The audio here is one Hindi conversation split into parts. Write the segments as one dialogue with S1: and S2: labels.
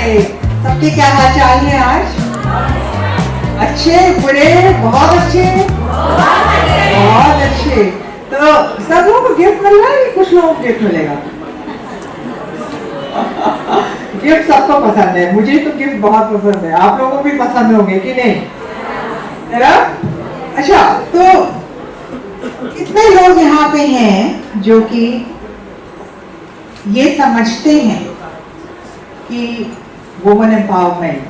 S1: सबके क्या हाल चाल है आज? अच्छे, बुरे, बहुत अच्छे, बहुत अच्छे। तो सब लोगों को गिफ्ट मिल रहा है कि कुछ लोगों को गिफ्ट मिलेगा? गिफ्ट सबको पसंद है, मुझे तो गिफ्ट बहुत पसंद है, आप लोगों को भी पसंद होंगे कि नहीं, है ना? अच्छा, तो कितने लोग यहाँ पे हैं जो कि ये समझते हैं कि वुमेन एम्पावरमेंट,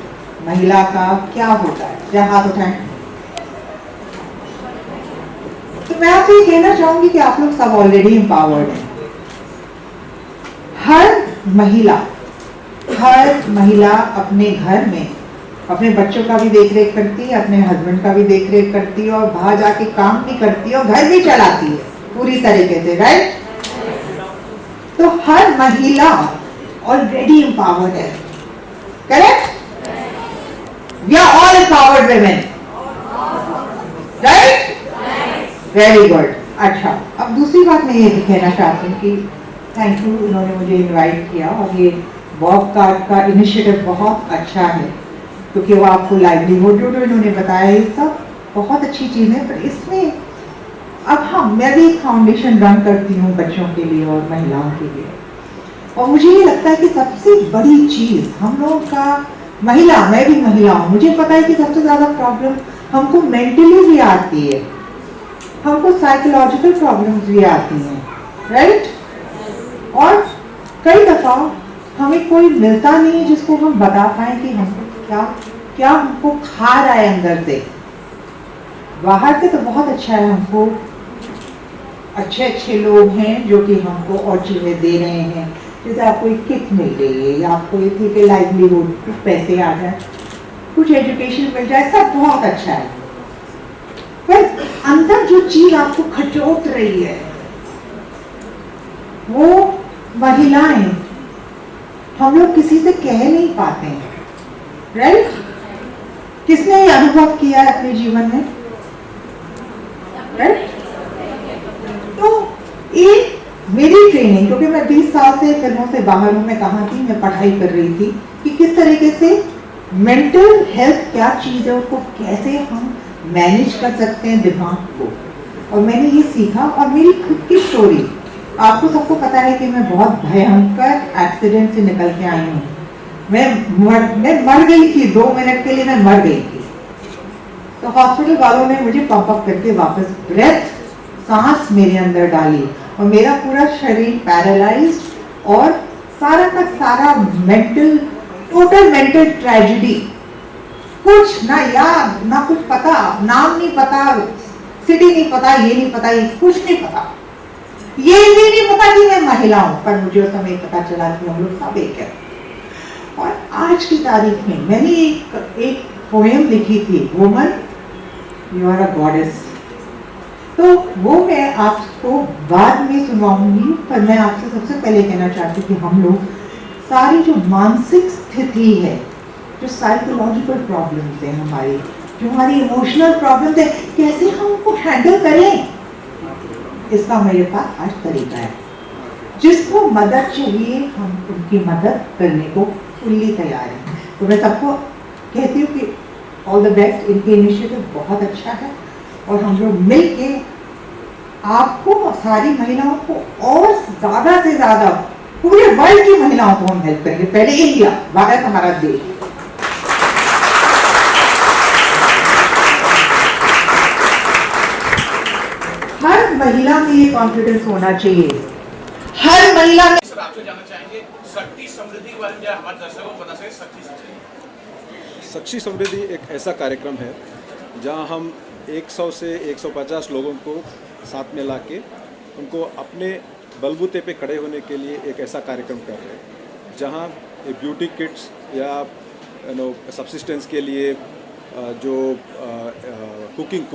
S1: महिला का क्या होता है? क्या हाथ उठाएं। तो मैं आपसे ये कहना चाहूंगी कि आप लोग सब ऑलरेडी एम्पावर्ड हैं। हर महिला अपने घर में अपने बच्चों का भी देख रेख करती है, अपने हस्बैंड का भी देख रेख करती है, और बाहर जाके काम भी करती है और घर भी चलाती है पूरी तरीके से, राइट? तो हर महिला ऑलरेडी एम्पावर्ड है, correct? We are all empowered women, right? Very good. अच्छा, अब दूसरी बात मैं ये कहना चाहती हूँ कि थैंक यू, इन्होंने मुझे इनवाइट किया, और ये वर्क कार्ड का इनिशिएटिव बहुत अच्छा है, क्योंकि वो आपको लाइवलीहुड जो इन्होंने बताया, ये सब बहुत अच्छी चीज़ है। पर इसमें अब मैं भी एक फाउंडेशन रन करती हूँ बच्चों के लिए और महिलाओं के लिए, और मुझे ये लगता है कि सबसे बड़ी चीज़ हम लोगों का, मैं भी महिला हूँ, मुझे पता है कि सबसे ज़्यादा प्रॉब्लम हमको मेंटली भी आती है, हमको साइकोलॉजिकल प्रॉब्लम्स भी आती हैं, राइट? और कई दफ़ा हमें कोई मिलता नहीं है जिसको हम बता पाए कि हमको क्या हमको खा रहा है अंदर से। बाहर से तो बहुत अच्छा है, हमको अच्छे लोग हैं जो कि हमको और चीज़ें दे रहे हैं, जैसे आपको एक किट मिल गई है, या आपको ये थी कि लाइवलीहुड, कुछ पैसे आ जाए, कुछ एजुकेशन मिल जाए, सब बहुत अच्छा है। पर अंदर जो चीज आपको खटोट रही है, वो महिलाएं, हम लोग किसी से कह नहीं पाते हैं, राइट? किसने ये अनुभव किया है अपने जीवन में, राइट? तो ये मेरी ट्रेनिंग, क्योंकि मैं 20 साल से फिल्मों से बाहर हूँ, मैं कहाँ थी, मैं पढ़ाई कर रही थी कि किस तरीके से मेंटल हेल्थ क्या चीज़ है, उसको कैसे हम मैनेज कर सकते हैं दिमाग को, और मैंने ये सीखा। और मेरी खुद की स्टोरी, आपको सबको पता है कि मैं बहुत भयंकर एक्सीडेंट से निकल के आई हूँ। मैं मर गई थी, 2 मिनट के लिए मैं मर गई थी। तो हॉस्पिटल वालों ने मुझे पंप अप करके वापस सांस मेरे अंदर डाली, और मेरा पूरा शरीर पैरालाइज्ड, और सारा का सारा टोटल मेंटल ट्रेजेडी, कुछ ना याद, ना कुछ पता, नाम नहीं पता, सिटी नहीं पता, ये नहीं पता, ये कुछ नहीं पता, ये भी नहीं पता कि मैं महिला हूं। पर मुझे उस समय पता चला कि हम लोग सब एक है। और आज की तारीख में मैंने एक पोएम लिखी थी, woman you are a goddess. तो वो मैं आपको बाद में सुनाऊंगी, पर मैं आपसे सबसे पहले कहना चाहती हूँ कि हम लोग सारी जो मानसिक स्थिति है, जो साइकोलॉजिकल प्रॉब्लम्स है हमारी, जो हमारी इमोशनल प्रॉब्लम्स है, कैसे हम उनको हैंडल करें, इसका मेरे पास आज तरीका है। जिसको मदद चाहिए हम उनकी मदद करने को फुल्ली तैयार हैं। तो मैं सबको कहती हूँ कि ऑल द बेस्ट, इनके इनिशिएटिव बहुत अच्छा है, और हम लोग मिल के आपको, सारी महिलाओं को, और ज़्यादा से ज़्यादा पूरे वर्ल्ड की महिलाओं को हम हेल्प करेंगे। पहले इंडिया, भारत हमारा देश। हर महिला में ये कॉन्फिडेंस होना चाहिए, हर महिला में।
S2: सर, आपसे जानना चाहेंगे शक्ति समृद्धि के बारे में, हमारे दर्शकों को बता सके।
S3: शक्ति समृद्धि एक ऐसा कार्यक्रम है जहां हम 100 से 150 लोगों को साथ में लाके उनको अपने बलबूते पे खड़े होने के लिए एक ऐसा कार्यक्रम कर रहे हैं, जहां ब्यूटी किट्स या सब्सिस्टेंस के लिए जो कुकिंग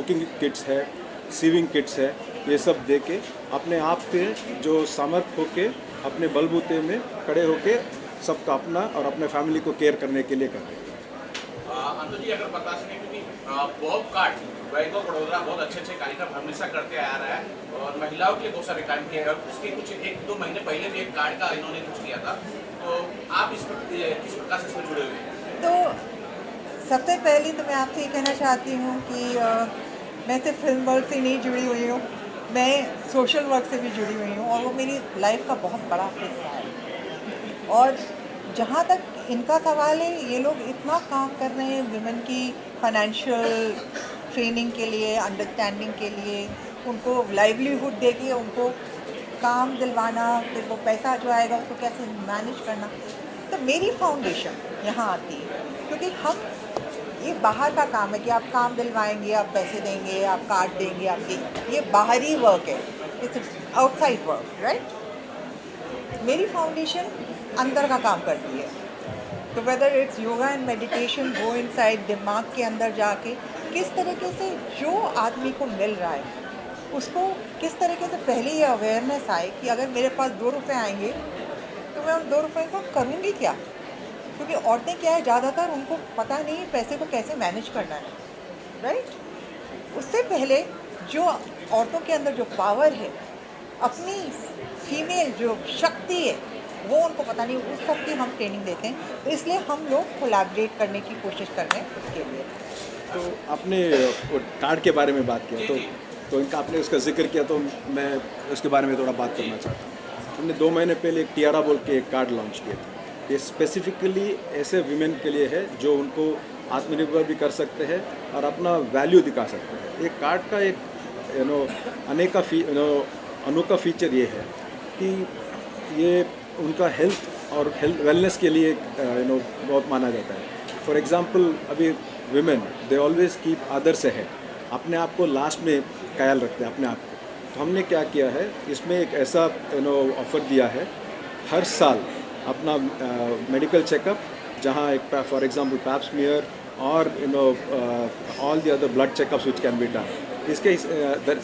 S3: किट्स है, सीविंग किट्स है, ये सब दे के अपने आप पे जो सामर्थ्य होके अपने बलबूते में खड़े होके सबका अपना और अपने फैमिली को केयर करने के लिए कर रहे हैं।
S2: अंतु जी, अगर बता सकें, क्योंकि बॉब कार्ड वैभव बड़ोदरा बहुत अच्छे कार्यक्रम हमेशा करते आ रहा है, और महिलाओं के लिए बहुत सारे काम किए हैं, और उसके कुछ 1-2 महीने पहले भी एक कार्ड का इन्होंने कुछ किया था, तो आप इस पर किस प्रकार से इसमें जुड़े हुए हैं?
S4: तो सबसे पहले तो मैं आपसे ये कहना चाहती हूँ कि मैं सिर्फ फिल्म वर्क से नहीं जुड़ी हुई हूँ, मैं सोशल वर्क से भी जुड़ी हुई हूँ और वो मेरी लाइफ का बहुत बड़ा हिस्सा है। और जहाँ तक इनका सवाल है, ये लोग इतना काम कर रहे हैं विमेन की फाइनेंशियल ट्रेनिंग के लिए, अंडरस्टैंडिंग के लिए, उनको लाइवलीहुड दे के उनको काम दिलवाना, फिर वो पैसा जो आएगा उसको कैसे मैनेज करना। तो मेरी फाउंडेशन यहाँ आती है क्योंकि हम ये बाहर का काम है कि आप काम दिलवाएंगे, आप पैसे देंगे, आप कार्ड देंगे, आप ये बाहरी वर्क है, इट्स आउटसाइड वर्क, राइट। मेरी फाउंडेशन अंदर का काम करती है। तो whether it's yoga and meditation, go inside, दिमाग के अंदर जाके किस तरीके से जो आदमी को मिल रहा है उसको किस तरीके से पहले ये अवेयरनेस आए कि अगर मेरे पास 2 रुपये आएंगे तो मैं उन 2 रुपये को करूँगी क्या। क्योंकि औरतें क्या है, ज़्यादातर उनको पता नहीं है पैसे को कैसे मैनेज करना है, राइट। उससे पहले जो औरतों के अंदर जो पावर है, अपनी फीमेल जो शक्ति है, वो उनको पता नहीं, उस शक्ति हम ट्रेनिंग देते हैं। तो इसलिए हम लोग कोलैबोरेट करने की कोशिश कर रहे हैं उसके लिए।
S3: तो आपने वो कार्ड के बारे में बात किया, तो इनका आपने उसका जिक्र किया, तो मैं उसके बारे में थोड़ा बात करना चाहता हूँ। हमने 2 महीने पहले एक टियारा बोल के एक कार्ड लॉन्च किया था। ये स्पेसिफिकली ऐसे वीमेन के लिए है जो उनको आत्मनिर्भर भी कर सकते हैं और अपना वैल्यू दिखा सकते हैं। ये कार्ड का एक अनोखा फीचर ये है कि ये उनका हेल्थ और वेलनेस के लिए बहुत माना जाता है। फॉर एग्जांपल, अभी women they always keep others ahead, अपने आप को लास्ट में ख्याल रखते हैं अपने आप को। तो हमने क्या किया है, इसमें एक ऐसा ऑफ़र दिया है, हर साल अपना मेडिकल चेकअप, जहाँ एक फॉर एग्जांपल पैप स्मीयर और all the other blood checkups which can be done. इसके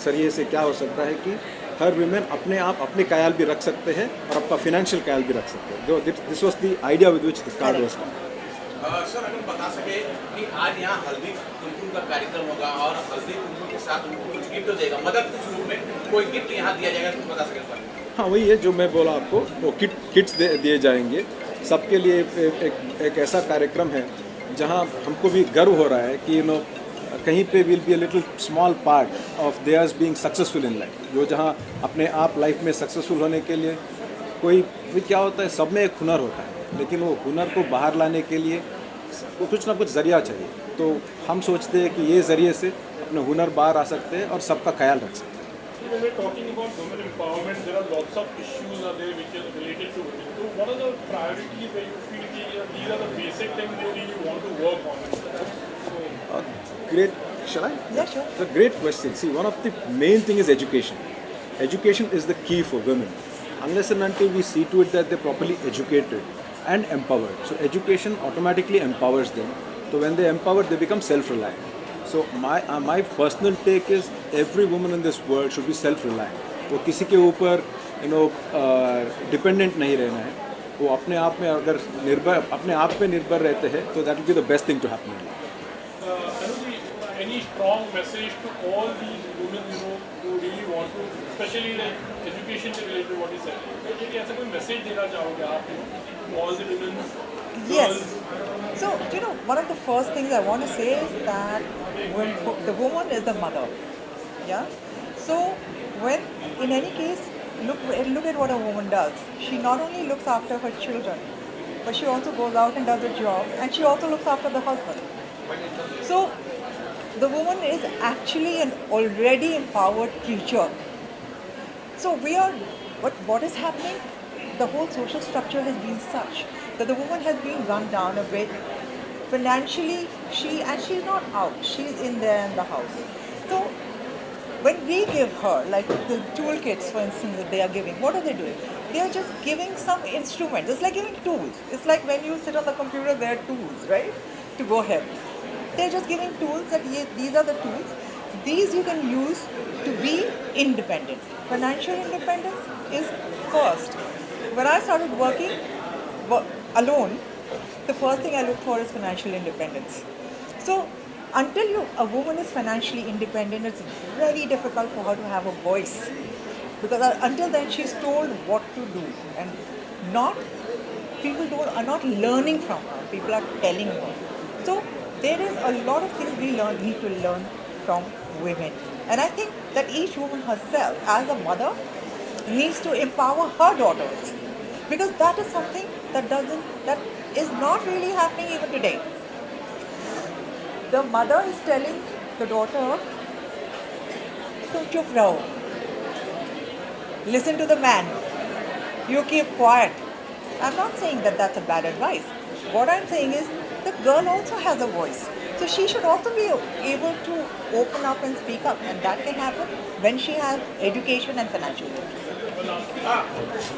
S3: जरिए से क्या हो सकता है कि हर वीमेन अपने आप अपने ख्याल भी रख सकते हैं और अपना फिनेंशियल ख्याल भी रख सकते हैं। This was the idea with which the card was done.
S2: Sir, अगर बता सके कि आज यहाँ हल्दी कुमकुम का कार्यक्रम होगा और हल्दी कुमकुम के साथ उनको कुछ गिफ्ट देगा, मदद के रूप में कोई गिफ्ट यहाँ दिया जाएगा, तो बता सके सर।
S3: हाँ, वही है जो मैं बोला आपको, वो किट्स दिए जाएंगे सबके लिए। एक ऐसा कार्यक्रम है जहाँ हमको भी गर्व हो रहा है कि कहीं पे will be a little small part of theirs being successful in life. जो जहाँ अपने आप लाइफ में सक्सेसफुल होने के लिए कोई भी क्या होता है, सब में एक हुनर होता है, लेकिन वो हुनर को बाहर लाने के लिए कुछ ना कुछ ज़रिया चाहिए। तो हम सोचते हैं कि ये ज़रिए से अपने हुनर बाहर आ सकते हैं और सबका ख्याल रख सकते हैं।
S5: When we're talking about women empowerment, there are lots of issues are there which are related to women. So what are the priorities where you feel these are the basic things you really want to work on?
S3: Great. Shall I?
S4: Yeah, sure.
S3: It's a great question. See, one of the main thing is education. Education is the key for women. Unless and until we see to it that they're properly educated and empowered. So education automatically empowers them. So when they're empowered, they become self-reliant. So my personal take is every woman in this world should be self-reliant. वो किसी के ऊपर डिपेंडेंट नहीं रहना है। वो अपने आप में अगर अपने आप पे निर्भर रहते हैं तो that will be the best thing to happen in life.
S5: Anuji, any strong message to all these women who really want to, especially like education से related what you said, तो ऐसा कोई मैसेज देना चाहोगे आप to all the women?
S4: Yes. So, one of the first things I want to say is that when the woman is the mother. Yeah. So, when in any case, look at what a woman does. She not only looks after her children, but she also goes out and does a job, and she also looks after the husband. So, the woman is actually an already empowered creature. So what is happening? The whole social structure has been such that the woman has been run down a bit. Financially, she's not out. She's in there in the house. So when we give her, like the toolkits, for instance, that they are giving, what are they doing? They are just giving some instruments. It's like giving tools. It's like when you sit on the computer, there are tools, right? To go ahead. They're just giving tools that these are the tools. These you can use to be independent. Financial independence is first. When I started working alone, the first thing I look for is financial independence. So until a woman is financially independent, it's very difficult for her to have a voice. Because until then she's told what to do and not people are not learning from her. People are telling her. So there is a lot of things we need to learn from women. And I think that each woman herself, as a mother, needs to empower her daughters, because that is something that is not really happening even today. The mother is telling the daughter, "तुम चुप रहो. Listen to the man. You keep quiet." I'm not saying that that's a bad advice. What I'm saying is the girl also has a voice. So she should also be able to open up and speak up. And that can happen when she has education and financial literacy.
S2: हाँ,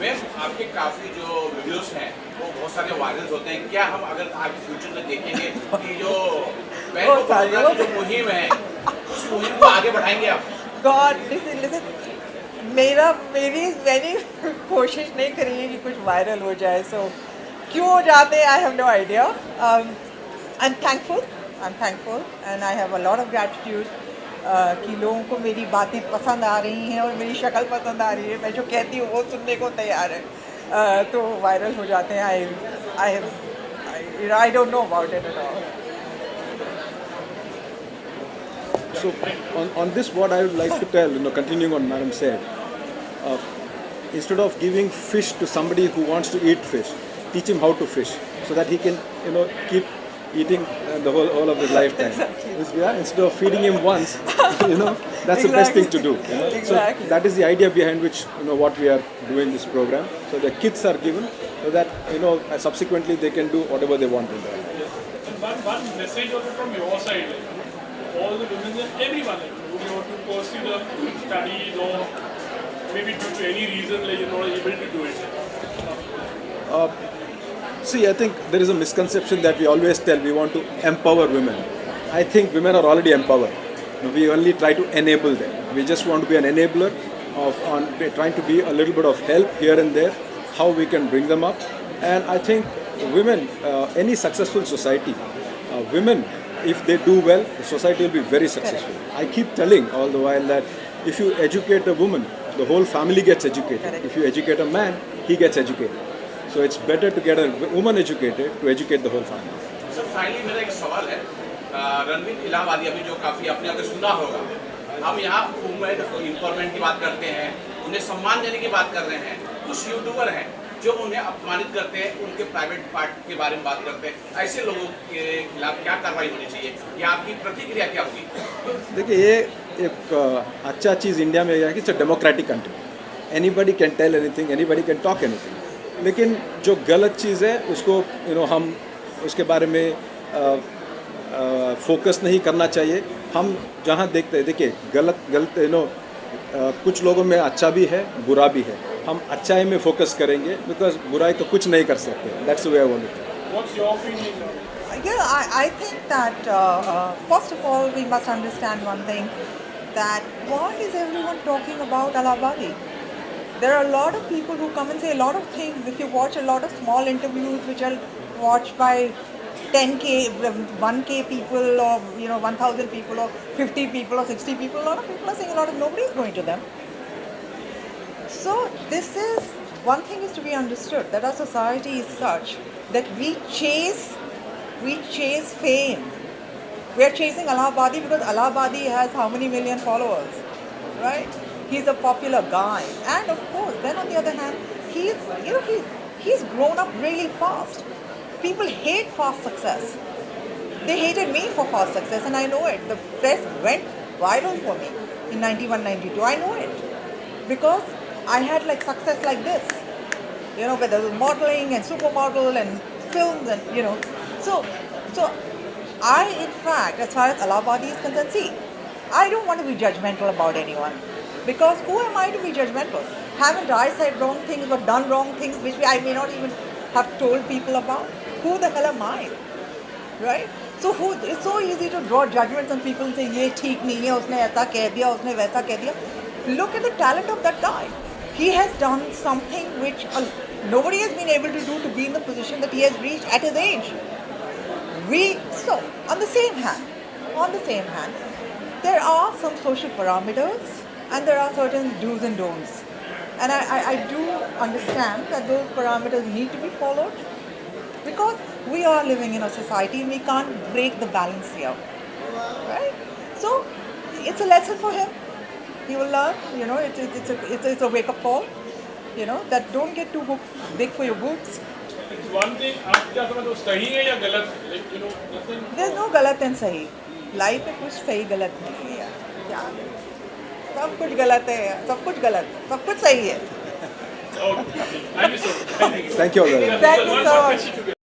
S2: मैम आपके काफ़ी जो वीडियोस हैं वो बहुत सारे वायरल होते हैं। क्या हम अगर आगे फ्यूचर में देखेंगे कि जो बहन को पढ़ाने की जो मुहिम है उस मुहिम को आगे बढ़ाएंगे आप?
S4: God, listen. मेरी कोशिश नहीं करेंगे कि कुछ वायरल हो जाए. So क्यों हो जाते हैं, I have no idea. I'm thankful and I have a lot of gratitude कि लोगों को मेरी बातें पसंद आ रही हैं और मेरी शक्ल पसंद आ रही है. मैं जो कहती हूँ वो सुनने को तैयार है. तो वायरल हो जाते हैं. I don't know about it at all.
S3: So on this, what I would like to tell, continuing on Madam said, instead of giving fish to somebody who wants to eat fish, teach him how to fish, so that he can, keep eating the whole of his lifetime.
S4: Exactly.
S3: Yeah, instead of feeding him once, that's the best thing to do.
S4: Exactly.
S3: So that is the idea behind which, what we are doing this program. So the kids are given, so that, subsequently they can do whatever they want in their life.
S5: And one message also from your side, all the women and everyone, who want to pursue the studies or maybe due to any reason, you're not able to do it.
S3: See, I think there is a misconception that we always tell we want to empower women. I think women are already empowered. We only try to enable them. We just want to be an enabler trying to be a little bit of help here and there, how we can bring them up. And I think women, any successful society, women, if they do well, the society will be very successful. I keep telling all the while that if you educate a woman, the whole family gets educated.
S4: Correct.
S3: If you educate a man, he gets educated. So it's better to get a woman educated to educate the whole family.
S2: Sir finally मेरा एक सवाल है, रणवीर इलाहाबादी अभी जो काफ़ी आपने अगर सुना होगा, हम यहाँ वुमेन एम्पावरमेंट की बात करते हैं, उन्हें सम्मान देने की बात कर रहे हैं. कुछ यूट्यूबर हैं जो उन्हें अपमानित करते हैं, उनके प्राइवेट पार्ट के बारे में बात करते हैं. ऐसे लोगों के खिलाफ क्या कार्रवाई होनी चाहिए या आपकी प्रतिक्रिया क्या होगी?
S3: देखिए, ये एक अच्छा चीज़ इंडिया में है कि it's a democratic country. Anybody can tell anything, anybody can talk anything. लेकिन जो गलत चीज़ है उसको हम उसके बारे में फोकस नहीं करना चाहिए. हम जहाँ देखते हैं, देखिए गलत कुछ लोगों में अच्छा भी है, बुरा भी है. हम अच्छाई में फोकस करेंगे, बिकॉज बुराई तो कुछ नहीं कर सकते. That's the way I want to.
S5: What's your opinion?
S4: Yeah, I think that first of all we must understand one thing, that why is everyone talking about Allahabadi? There are a lot of people who come and say a lot of things. If you watch a lot of small interviews which are watched by 10K, 1K people, or 1,000 people, or 50 people, or 60 people, a lot of people are saying a lot of nobody is going to them. So this is one thing is to be understood, that our society is such that we chase fame. We are chasing Allahabadi because Allahabadi has how many million followers, right? He's a popular guy, and of course, then on the other hand, he's grown up really fast. People hate fast success. They hated me for fast success, and I know it. The press went viral for me in 91, 92. I know it because I had success like this, whether it was modeling and supermodel and films and So I, in fact, as far as Allahabadi is concerned, see, I don't want to be judgmental about anyone. Because who am I to be judgmental? Haven't I said wrong things or done wrong things which I may not even have told people about? Who the hell am I? Right? So it's so easy to draw judgments on people and say, ye theek nahi hai, usne aisa keh diya, usne waisa keh diya. Look at the talent of that guy. He has done something which nobody has been able to do to be in the position that he has reached at his age. So, on the same hand, there are some social parameters and there are certain do's and don'ts. And I do understand that those parameters need to be followed. We are living in a society and we can't break the balance here, right? So it's a lesson for him. He will learn, you know, it's a wake-up call, you know, that don't get too big for your boots.
S5: It's one thing, आप क्या समझते हो सही है या गलत? Like, you know, nothing.
S4: There's no गलत and सही. लाइफ में कुछ सही गलत नहीं है यार. क्या? सब कुछ गलत है यार. सब कुछ गलत है. सब कुछ सही है.
S5: Okay. Thank you so much.
S3: Thank you all very much.
S4: Thank you so
S5: One
S4: much.
S5: question to